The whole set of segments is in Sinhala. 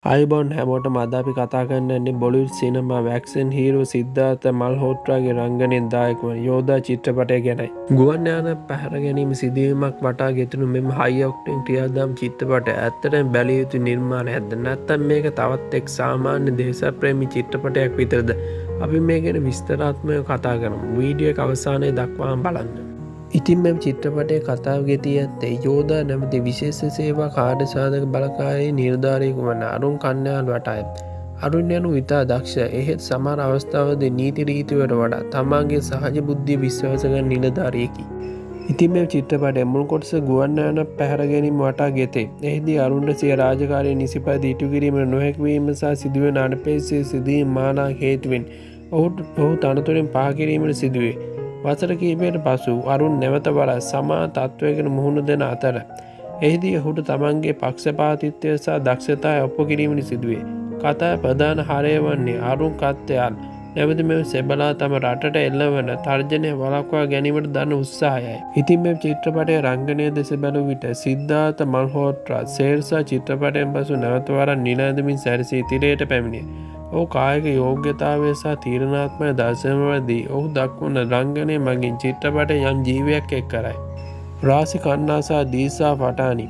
අයිබෝන් හැමෝටම අද අපි කතා කරන්න යන්නේ බොලිවුඩ් සිනමා වැක්සන් හීරෝ සිද්ධාර්ථ මල්හෝත්‍රාගේ රංගනයෙන් දායක වන යෝධා චිත්‍රපටය ගැනයි. ගුවන් යාන පැහැර ගැනීම සිදුවීමක් වටා ගෙතුණු මෙම හයි ඔක්ටේන් ක්‍රියාදාම චිත්‍රපටය ඇත්තටම බැලිය යුතු නිර්මාණයක්ද නැත්නම් මේක තවත් එක් සාමාන්‍ය දේශප්‍රේමී චිත්‍රපටයක් විතරද? අපි මේ ගැන විස්තරාත්මකව කතා කරමු. වීඩියෝ එක අවසානයේ දක්වාම බලන්න. ඉතින් මෙම චිත්‍රපටයේ කතාව ගෙතී ඇත්තේ යෝධා නැමැති විශේෂ සේවා කාර්ය සාධක බලකායේ නිලධාරියෙකු වන අරුන් කන්‍යාල් වටාය. අරුන් යනු ඉතා දක්ෂ, එහෙත් සමහර අවස්ථාවලදී නීති රීතිවලට වඩා තමාගේ සහජ බුද්ධිය විශ්වාස කරන නිලධාරියෙකි. ඉතින් මේ චිත්‍රපටයේ මුල් කොටස ගුවන් යාන පැහැර ගැනීම වටා ගෙතේ. එහිදී අරුන්ට සිය රාජකාරිය නිසි පරිදි ඉටු කිරීමට නොහැකි වීම සහ සිදුවන අනපේක්ෂිත සිදුවීම් මානා හේතුවෙන් ඔහු තනතුරෙන් පහ කිරීමට සිදුවේ. වසර කිහිපයකට පසු අරුන් නැවත වරා සමාන තත්ත්වයකට මුහුණ දෙන අතර එහිදී ඔහුට තමන්ගේ පක්ෂපාතීත්වය සහ දක්ෂතාවය ඔප්පු කිරීමට සිදුවේ. කතාවේ ප්‍රධාන හරය වන්නේ අරුන් කත්තයාල් නැමැති මෙම සෙබලා තම රටට එල්ලවන තර්ජනය වළක්වා ගැනීමට දරන උත්සාහයයි. ඉතින් මේ චිත්‍රපටයේ රංගනය දෙස බැලූ විට සිද්ධාර්ථ මල්හෝත්‍රා ශේර්ෂා චිත්‍රපටයෙන් පසු නැවත වරක් නිලැඳමින් සැරසී තිරයට පැමිණිය. ඔහු කායික යෝග්‍යතාවය සහ තීරණාත්මක දර්ශනවලදී ඔහු දක්වන රංගනය මගින් චිත්‍රපටයේ යම් ජීවයක් එක් කරයි. රාසි කන්නා සහ දීසා පටානි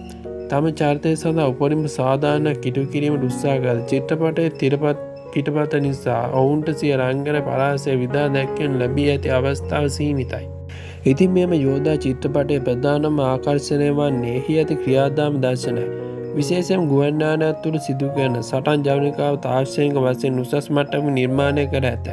තම චරිතය සඳහා උපරිම සාධාරණයක් ඉටු කිරීමට උත්සාහ කළ චිත්‍රපටයේ පිටපත නිසා ඔවුන්ට සිය රංගන පරාසය විදා දැක්වෙන ලැබී ඇති අවස්ථාව සීමිතයි. ඉතින් මෙම යෝධා චිත්‍රපටයේ ප්‍රධානම ආකර්ෂණය වන්නේ එහි ඇති ක්‍රියාදාම දර්ශනයි. විශේෂයෙන් ගුවන් යානයක් තුළ සිදු කරන සටන් ජවනිකාව තාක්ෂණික වශයෙන් උසස් මට්ටමක නිර්මාණය කර ඇත.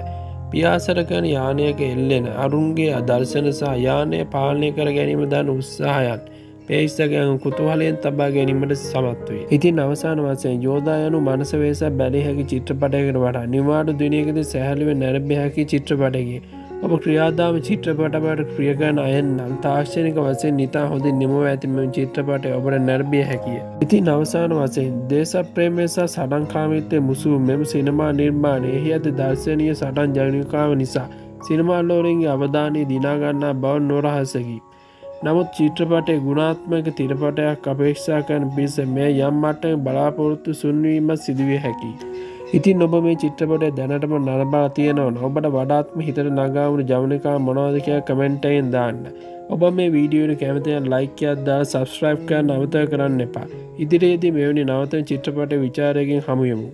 පියාසර කරන යානයක එල්ලෙන අරුන්ගේ දර්ශන සහ යානය පාලනය කර ගැනීම දරන උත්සාහයන් ප්‍රේක්ෂකයන් කුතුහලයෙන් තබා ගැනීමට සමත් වේ. ඉතින් අවසාන වශයෙන් යෝධා යනු මනස වේසක් බැලිය හැකි චිත්‍රපටයකට වඩා නිවාඩු දිනයකදී සැහැල්ලුවෙන් නැරඹිය හැකි චිත්‍රපටයකි. ඔබ ක්‍රියාදාම චිත්‍රපටවලට ප්‍රිය කරන අය නම් තාක්ෂණික වශයෙන් ඉතා හොඳින් නිමව ඇති මෙම චිත්‍රපටය ඔබට නැරඹිය හැකිය. ඉතින් අවසාන වශයෙන් දේශප්‍රේමය සහ සටන්කාමීත්වය මුසු මෙම සිනමා නිර්මාණය එහි ඇති දර්ශනීය සටන් ජවනිකාව නිසා සිනමා ලෝකයේ අවධානය දිනා ගන්නා බව නොරහසකි. නමුත් චිත්‍රපටයේ ගුණාත්මක තිරපටයක් අපේක්ෂා කරන පිරිස මේ යම් මට්ටමක බලාපොරොත්තු සුන්වීමක් සිදුවිය හැකියි. ඉතින් ඔබ මේ චිත්‍රපටය දැනටම නරඹලා තියෙනවා නම් ඔබට වඩාත්ම හිතට නගා වුණු ජවනිකා මොනවද කියලා කමෙන්ට් එකෙන් දාන්න. ඔබ මේ වීඩියෝ එක කැමති නම් ලයික් එකක් දාලා සබ්ස්ක්‍රයිබ් කරන්න අමතක කරන්න එපා. ඉදිරියේදී මෙවැනි නවතන චිත්‍රපට විචාරයකින් හමු වෙමු.